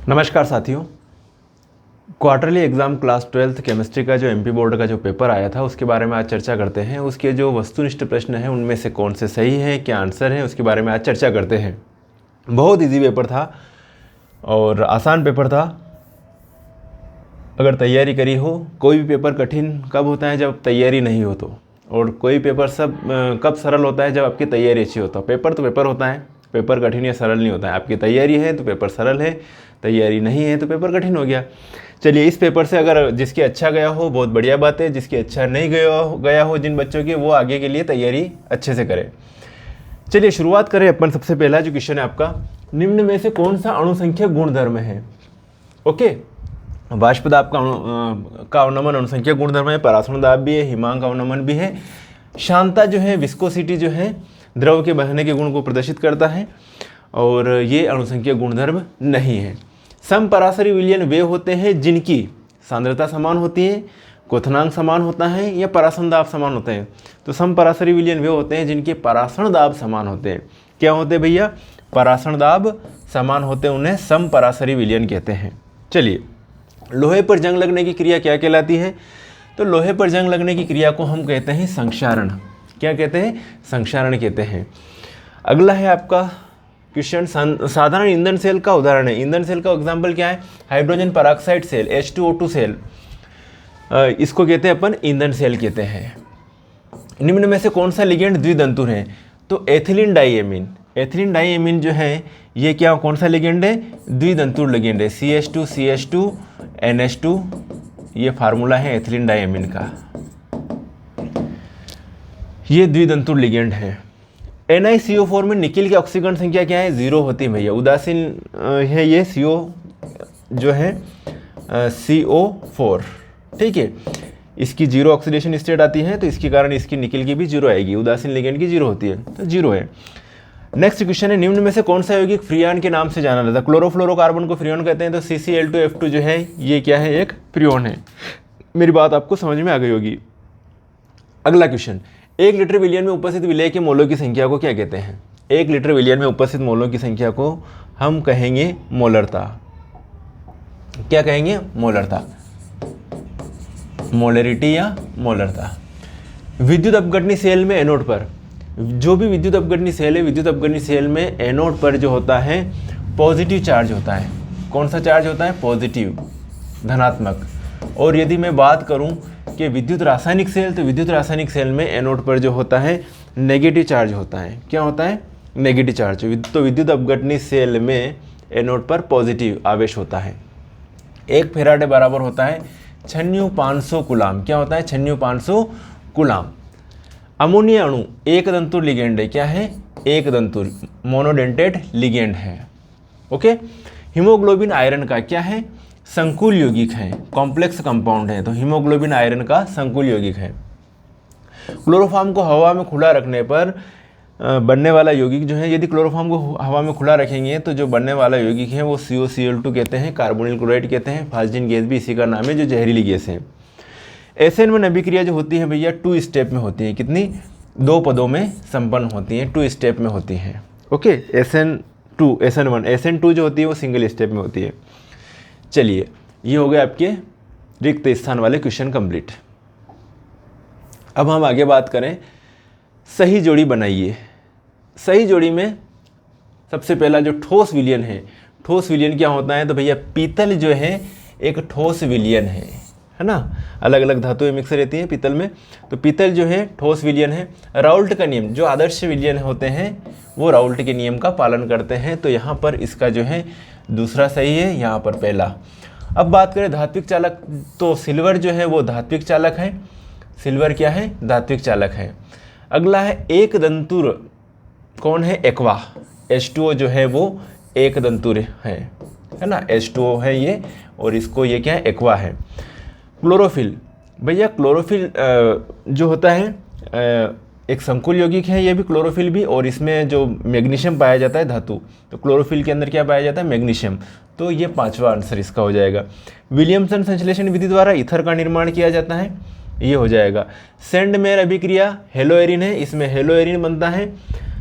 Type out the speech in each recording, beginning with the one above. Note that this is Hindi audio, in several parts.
नमस्कार साथियों। Quarterly exam class 12th chemistry का जो एमपी बोर्ड का जो पेपर आया था उसके बारे में आज चर्चा करते हैं। उसके जो वस्तुनिष्ठ प्रश्न हैं उनमें से कौन से सही हैं, क्या आंसर है, उसके बारे में आज चर्चा करते हैं। बहुत इजी पेपर था और आसान पेपर था अगर तैयारी करी हो। कोई भी पेपर कठिन कब होता है? जब तैयारी नहीं हो तो। और कोई पेपर कब सरल होता है? जब आपकी तैयारी अच्छी होता है। पेपर तो पेपर होता है, पेपर कठिन या सरल नहीं होता है। आपकी तैयारी है तो पेपर सरल है, तैयारी नहीं है तो पेपर कठिन हो गया। चलिए, इस पेपर से अगर जिसकी अच्छा गया हो बहुत बढ़िया बात है, जिसकी अच्छा नहीं गया हो जिन बच्चों की, वो आगे के लिए तैयारी अच्छे से करें। चलिए शुरुआत करें अपन। सबसे पहला जो क्वेश्चन है आपका, निम्न में से कौन सा अणुसंख्यक गुणधर्म है? ओके, वाष्प दाब का अवनमन अणुसंख्यक गुणधर्म है, परासरण दाब भी है, हिमांक अवनमन भी है, शांता जो है, विस्कोसिटी जो है, द्रव के बहने के गुण को प्रदर्शित करता है और ये अणुसंख्यक गुणधर्म नहीं है। समपराशरी विलयन वे होते हैं जिनकी सांद्रता समान होती है, क्वथनांक समान होता है या परासरण दाब समान होते हैं। तो समपराशरी विलयन वे होते हैं जिनके परासरण दाब समान होते हैं। क्या होते हैं भैया? परासरण दाब समान होते हैं, उन्हें समपराशरी विलयन कहते हैं। चलिए, लोहे पर जंग लगने की क्रिया क्या कहलाती है? तो लोहे पर जंग लगने की क्रिया को हम कहते हैं संक्षारण। क्या कहते हैं? संक्षारण कहते हैं। अगला है आपका क्वेश्चन, साधारण ईंधन सेल का उदाहरण है। ईंधन सेल का एग्जाम्पल क्या है? Hydrogen peroxide cell, H2O2 cell, इसको कहते हैं अपन ईंधन सेल कहते हैं। निम्न में से कौन सा लिगेंड द्वितंतुर है? तो एथिलीन डाइएमीन। एथिलीन डाइएमीन जो है ये क्या, कौन सा लिगेंड है? द्वितंतुर लिगेंड है। CH2 NH2, ये फार्मूला है एथिलीन डाइएमीन का, ये द्वितंतुर लिगेंड है। NiCO4 में निकिल की ऑक्सीकरण संख्या क्या है? 0 होती है भैया, उदासीन है ये CO जो है CO4, ठीक है। इसकी 0 ऑक्सीडेशन स्टेट आती है तो इसके कारण इसकी निकिल की भी 0 आएगी, उदासीन लिगेंड की 0 होती है तो 0 है। नेक्स्ट क्वेश्चन है, निम्न में से कौन सा यौगिक फ्रियान के नाम से जाना जाता है? क्लोरोफ्लोरोकार्बन को फ्रियोन कहते हैं, तो CCl2F2 जो है ये क्या है? एक फ्रियोन है। मेरी बात आपको समझ में आ गई होगी। अगला क्वेश्चन, 1 लीटर विलयन में उपस्थित विलेय के मोलों की संख्या को क्या कहते हैं? 1 लीटर विलयन में उपस्थित मोलों की संख्या को हम कहेंगे मोलरता। क्या कहेंगे? मोलरता, मोलरिटी या मोलरता। विद्युत अपघटनी सेल में एनोड पर, जो भी विद्युत अपघटनी सेल है, विद्युत अपघटनी सेल में एनोड पर जो होता है पॉजिटिव चार्ज होता है। कौन सा चार्ज होता है? पॉजिटिव, धनात्मक। और यदि मैं बात करूं कि विद्युत रासायनिक सेल, तो विद्युत रासायनिक सेल में एनोड पर जो होता है नेगेटिव चार्ज होता है। क्या होता है? Negative charge. तो विद्युत अपघटनी सेल में एनोड पर पॉजिटिव आवेश होता है। 1 फेराडे बराबर होता है 96,500 कूलाम। क्या होता है? 96,500 कूलाम। अमोनिया अणु एक दंतुर लिगेंड है। क्या है? एक दंतुर, मोनोडेंटेड लिगेंड है। ओके। हीमोग्लोबिन आयरन का क्या है? संकुल यौगिक है, कॉम्प्लेक्स कंपाउंड है, तो हीमोग्लोबिन आयरन का संकुल यौगिक है। क्लोरोफॉर्म को हवा में खुला रखने पर बनने वाला यौगिक जो है, यदि क्लोरोफॉर्म को हवा में खुला रखेंगे तो जो बनने वाला यौगिक है वो COCl2 कहते हैं, कार्बोनिल क्लोराइड कहते हैं। फास्जिन गैस भी इसी का नाम है, जो जहरीली गैस है। एसएन में अभिक्रिया जो होती है भैया 2 स्टेप में होती है। कितनी? 2 पदों में संपन्न होती हैं, 2 स्टेप में होती हैं। ओके, SN2, SN1, SN2 जो होती है वो सिंगल स्टेप में होती है। चलिए, ये हो गए आपके रिक्त स्थान वाले क्वेश्चन कंप्लीट। अब हम आगे बात करें, सही जोड़ी बनाइए। सही जोड़ी में सबसे पहला जो ठोस विलयन है, ठोस विलयन क्या होता है? तो भैया पीतल जो है एक ठोस विलयन है ना। अलग अलग धातुएं मिक्स रहती हैं पीतल में, तो पीतल जो है ठोस विलयन है। राउल्ट का नियम, जो आदर्श विलयन होते हैं वो राउल्ट के नियम का पालन करते हैं, तो यहाँ पर इसका जो है दूसरा सही है, यहाँ पर पहला। अब बात करें धात्विक चालक, तो सिल्वर जो है वो धात्विक चालक है। सिल्वर क्या है? धात्विक चालक है। अगला है एक दंतुर, कौन है? एक्वा। H2O जो है वो एक दंतुर है ना, H2O है ये, और इसको ये क्या है? एक्वा है। क्लोरोफिल, भैया क्लोरोफिल जो होता है एक संकुल यौगिक है, ये भी क्लोरोफिल भी, और इसमें जो मैग्नीशियम पाया जाता है धातु, तो क्लोरोफिल के अंदर क्या पाया जाता है? मैग्नीशियम। तो ये 5वां आंसर इसका हो जाएगा। विलियमसन संश्लेषण विधि द्वारा ईथर का निर्माण किया जाता है, ये हो जाएगा। सेंडमेयर अभिक्रिया हेलोएरिन है, इसमें हेलोएरिन बनता है।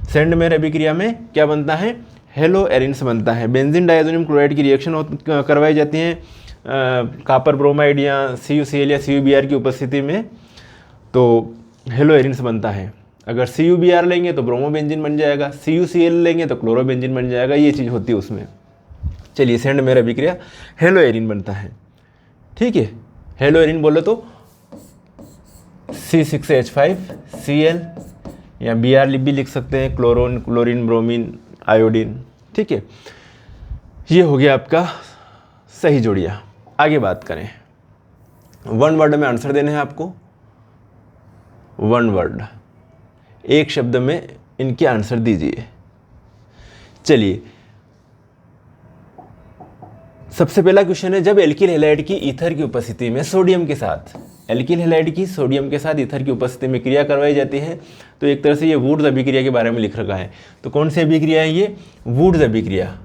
सेंडमेयर अभिक्रिया में क्या बनता है? हेलो एरिन से बनता है। बेंजीन डाइअमोनियम क्लोराइड की रिएक्शन करवाई जाती है कॉपर ब्रोमाइड या CuCl या CuBr की उपस्थिति में, तो हेलो एरिन से बनता है। अगर CuBr लेंगे तो ब्रोमोबेंजीन बन जाएगा, CuCl लेंगे तो क्लोरोबेंजीन बन जाएगा, ये चीज़ होती है उसमें। चलिए सेंड मेरा अभिक्रिया हेलो एरिन बनता है। ठीक है, हेलो एरिन बोले तो C6H5Cl या Br भी लिख सकते हैं, क्लोरोन, क्लोरीन, ब्रोमीन, आयोडीन। ठीक है, ये हो गया आपका सही जोड़िया। आगे बात करें, वन वर्ड में आंसर देने हैं आपको, वन वर्ड, एक शब्द में इनके आंसर दीजिए। चलिए सबसे पहला क्वेश्चन है, जब एल्किल हैलाइड की ईथर की उपस्थिति में सोडियम के साथ, एल्किल हैलाइड की सोडियम के साथ ईथर की उपस्थिति में क्रिया करवाई जाती है, तो एक तरह से ये वुड्स अभिक्रिया के बारे में लिख रखा है। तो कौन सी अभिक्रिया है ये? वुड्स अभिक्रिया,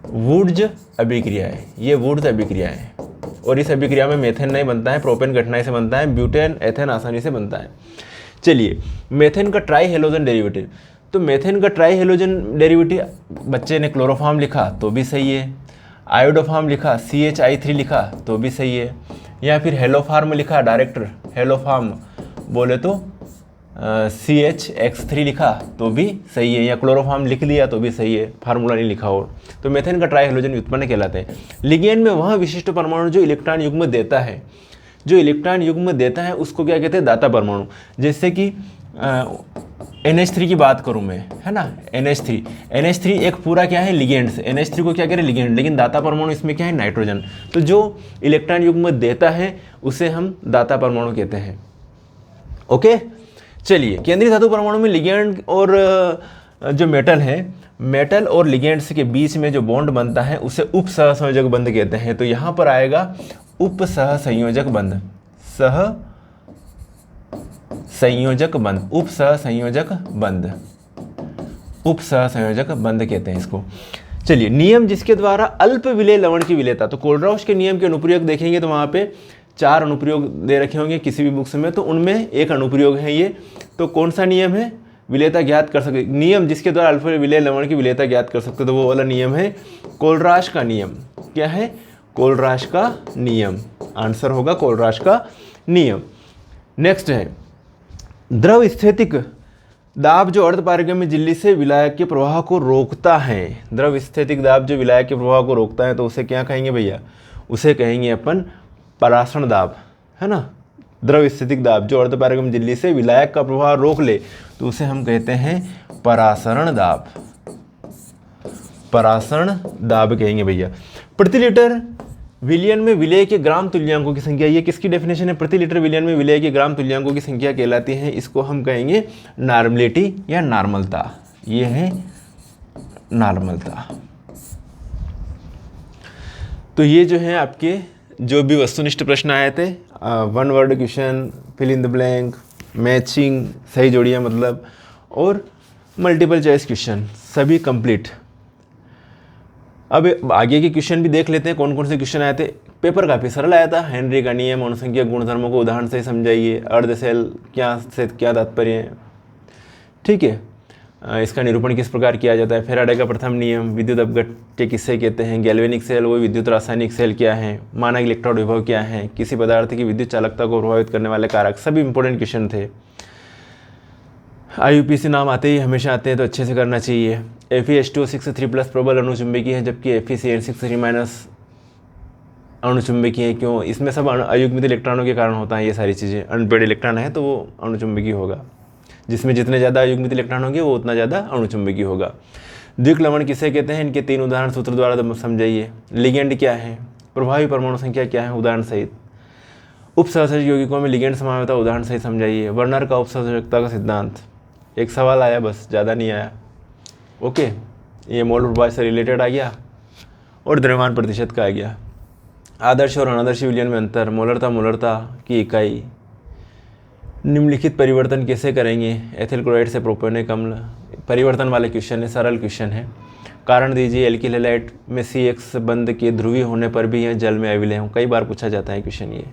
वुड्स अभिक्रिया है, ये वुड्स अभिक्रिया है। और इस अभिक्रिया में मेथेन नहीं बनता है, प्रोपेन कठिनाई से बनता है, ब्यूटेन एथेन आसानी से बनता है। चलिए मेथेन का ट्राई हेलोजन डेरिवेटिव, तो मेथेन का ट्राई हेलोजन डेरिवेटिव बच्चे ने क्लोरोफॉर्म लिखा तो भी सही है, आयोडोफॉर्म लिखा, CHI3 लिखा तो भी सही है, या फिर हेलोफार्म लिखा डायरेक्ट हेलोफार्म बोले तो CHX3 लिखा तो भी सही है, या क्लोरोफॉर्म लिख लिया तो भी सही है, फार्मूला नहीं लिखा हो। तो मेथेन का ट्राई हेलोजन व्युत्पन्न कहलाते हैं। लिगेंड में वह विशिष्ट परमाणु जो इलेक्ट्रॉन युग्म देता है, जो इलेक्ट्रॉन युग्म देता है उसको क्या कहते हैं? दाता परमाणु। जैसे कि NH3 की बात करूं मैं, है ना, NH3 एक पूरा क्या है? लिगेंड से। NH3 को क्या कह रहे हैं? लिगेंड, लेकिन दाता परमाणु इसमें क्या है? नाइट्रोजन। तो जो इलेक्ट्रॉन युग्म देता है उसे हम दाता परमाणु कहते हैं। ओके, चलिए केंद्रीय धातु परमाणु में लिगेंड और जो मेटल है, मेटल और लिगेंड्स के बीच में जो बॉन्ड बनता है उसे उप सहसंयोजक बंध कहते हैं। तो यहाँ पर आएगा उप सहसंयोजक बंध, संयोजक बंध, उप सहसंयोजक बंध, उप सहसंयोजक बंध कहते हैं इसको। चलिए नियम जिसके द्वारा अल्प विलेय लवण की विलेयता, तो कोलराउस के नियम के अनुप्रयोग देखेंगे तो वहाँ पे 4 अनुप्रयोग दे रखे होंगे किसी भी बुक्स में, तो उनमें एक अनुप्रयोग है ये। तो कौन सा नियम है? विलेयता ज्ञात कर सकते, नियम जिसके द्वारा अल्प विलेय लवण की विलेयता ज्ञात कर सकते, तो वो वाला नियम है कोलरास का नियम। क्या है? कोलरास का नियम। आंसर होगा कोलरास का नियम। नेक्स्ट है द्रव स्थितिक दाब जो अर्धपारगम्य झिल्ली से विलायक के प्रवाह को रोकता है। द्रव स्थितिक दाब जो विलायक के प्रवाह को रोकता है तो उसे क्या कहेंगे भैया? उसे कहेंगे अपन परासरण दाब, है ना। द्रव स्थितिक दाब जो अर्धपारगम्य झिल्ली से विलायक का प्रवाह रोक ले तो उसे हम कहते हैं परासरण दाब, परासरण दाब कहेंगे भैया। प्रति लीटर विलयन में विलेय के ग्राम तुल्यांकों की संख्या, ये किसकी डेफिनेशन है? प्रति लीटर विलयन में विलेय के ग्राम तुल्यांकों की संख्या कहलाती है, इसको हम कहेंगे नॉर्मलिटी या नॉर्मलता। ये है नॉर्मलता। तो ये जो है आपके जो भी वस्तुनिष्ठ प्रश्न आए थे, one word question, fill in the blank, matching, सही जोड़ियाँ मतलब, और मल्टीपल चॉइस क्वेश्चन सभी कंप्लीट। अब आगे के क्वेश्चन भी देख लेते हैं कौन कौन से क्वेश्चन आए थे। पेपर काफ़ी सरल आया था। हेनरी का नियम, अनुसंख्यक गुणधर्मों को उदाहरण से समझाइए, अर्धशैल क्या से क्या तात्पर्य है, ठीक है, इसका निरूपण किस प्रकार किया जाता है, फैराडे का प्रथम नियम, विद्युत अपघट्य किससे कहते हैं, गैल्वेनिक सेल वो विद्युत रासायनिक सेल क्या है, मानक इलेक्ट्रोड विभव क्या है, किसी पदार्थ की विद्युत चालकता को प्रभावित करने वाले कारक, सभी इंपॉर्टेंट क्वेश्चन थे। IUPAC नाम आते ही हमेशा आते हैं तो अच्छे से करना चाहिए। Fe2O6 प्रबल अणुचुंबकीय है जबकि FeCN6 अणुचुंबकीय है। क्यों? इसमें सब अयुग्मित इलेक्ट्रॉनों के कारण होता है ये सारी चीज़ें। अनपेड इलेक्ट्रॉन है तो वो अणुचुंबकीय होगा, जिसमें जितने ज़्यादा अयुग्मित इलेक्ट्रॉन होंगे वो उतना ज़्यादा अणुचुंबकीय होगा। द्विक लवण किसे कहते हैं? इनके 3 उदाहरण सूत्र द्वारा समझाइए। लिगेंड क्या है, प्रभावी परमाणु संख्या क्या है, उदाहरण सहित। उपसहसंयोजक यौगिकों में लिगेंड समावेता, उदाहरण सहित समझाइए। वर्नर का उपसहसंयोजकता का सिद्धांत, एक सवाल आया बस, ज़्यादा नहीं आया। ओके, ये मोल प्रभाव से रिलेटेड आ गया और द्रव्यमान प्रतिशत का आ गया। आदर्श और अनादर्श विलयन में अंतर, मोलरता की इकाई, निम्नलिखित परिवर्तन कैसे करेंगे, एथिल क्लोराइड से प्रोपेनिक अम्ल, परिवर्तन वाले क्वेश्चन है, सरल क्वेश्चन है। कारण दीजिए, एल्किल हैलाइड में CX बंध के ध्रुवीय होने पर भी यह जल में अविलय हो, कई बार पूछा जाता है क्वेश्चन ये।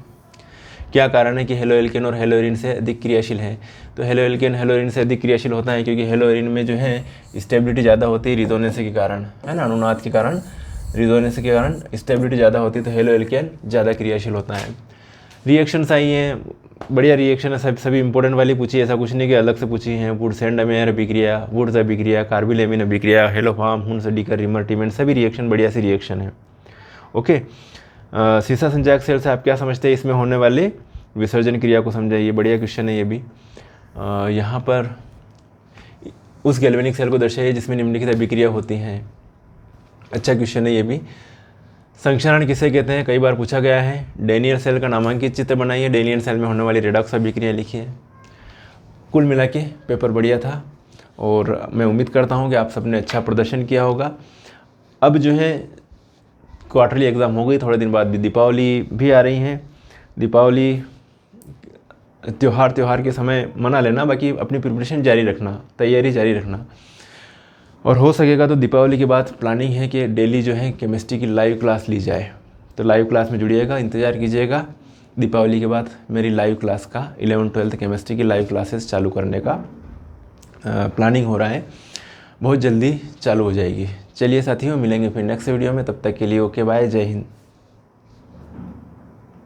क्या कारण है कि हेलो एल्केन और हेलो एरिन से अधिक क्रियाशील है? तो हेलो एल्केन हेलो एरिन से अधिक क्रियाशील होता है क्योंकि हेलो एरिन में जो है स्टेबिलिटी ज़्यादा होती है रिजोनेंस के कारण, है ना, अनुनाद के कारण, रिजोनेंस के कारण स्टेबिलिटी ज़्यादा होती है, तो हेलो एल्केन ज़्यादा क्रियाशील होता है। रिएक्शंस आई हैं, बढ़िया रिएक्शन है, सभी इंपॉर्टेंट वाली पूछी, ऐसा कुछ नहीं कि अलग से पूछी हैं। वुड्स-एंड-अमेयर अभिक्रिया, वुड्स अभिक्रिया, कार्बिल-एमीन अभिक्रिया, हेलोफॉर्म, हुन्स-डीकर, रिमर-टिमेंट, सभी रिएक्शन बढ़िया सी रिएक्शन है। ओके, सीसा संचायक सेल से आप क्या समझते हैं? इसमें होने वाले विसर्जन क्रिया को समझाइए। बढ़िया क्वेश्चन है ये भी। यहाँ पर उस गैल्वेनिक सेल को दर्शाइए जिसमें निम्नलिखित अभिक्रिया होती हैं। अच्छा क्वेश्चन है ये भी। संक्षारण किसे कहते हैं? कई बार पूछा गया है। डेनियल सेल का नामांकित चित्र बनाइए। डेनियल सेल में होने वाली रेडॉक्स अभिक्रिया लिखिए। कुल मिला के पेपर बढ़िया था और मैं उम्मीद करता हूँ कि आप सबने अच्छा प्रदर्शन किया होगा। अब जो है क्वार्टरली एग्ज़ाम हो गई, थोड़े दिन बाद भी दीपावली भी आ रही हैं। दीपावली त्यौहार के समय मना लेना, बाकी अपनी प्रिपरेशन जारी रखना, तैयारी जारी रखना। और हो सकेगा तो दीपावली के बाद प्लानिंग है कि डेली जो है केमिस्ट्री की लाइव क्लास ली जाए, तो लाइव क्लास में जुड़िएगा, इंतज़ार कीजिएगा। दीपावली के बाद मेरी लाइव क्लास का 11th-12th केमिस्ट्री की लाइव क्लासेस चालू करने का प्लानिंग हो रहा है, बहुत जल्दी चालू हो जाएगी। चलिए साथियों, मिलेंगे फिर नेक्स्ट वीडियो में, तब तक के लिए ओके बाय, जय हिंद।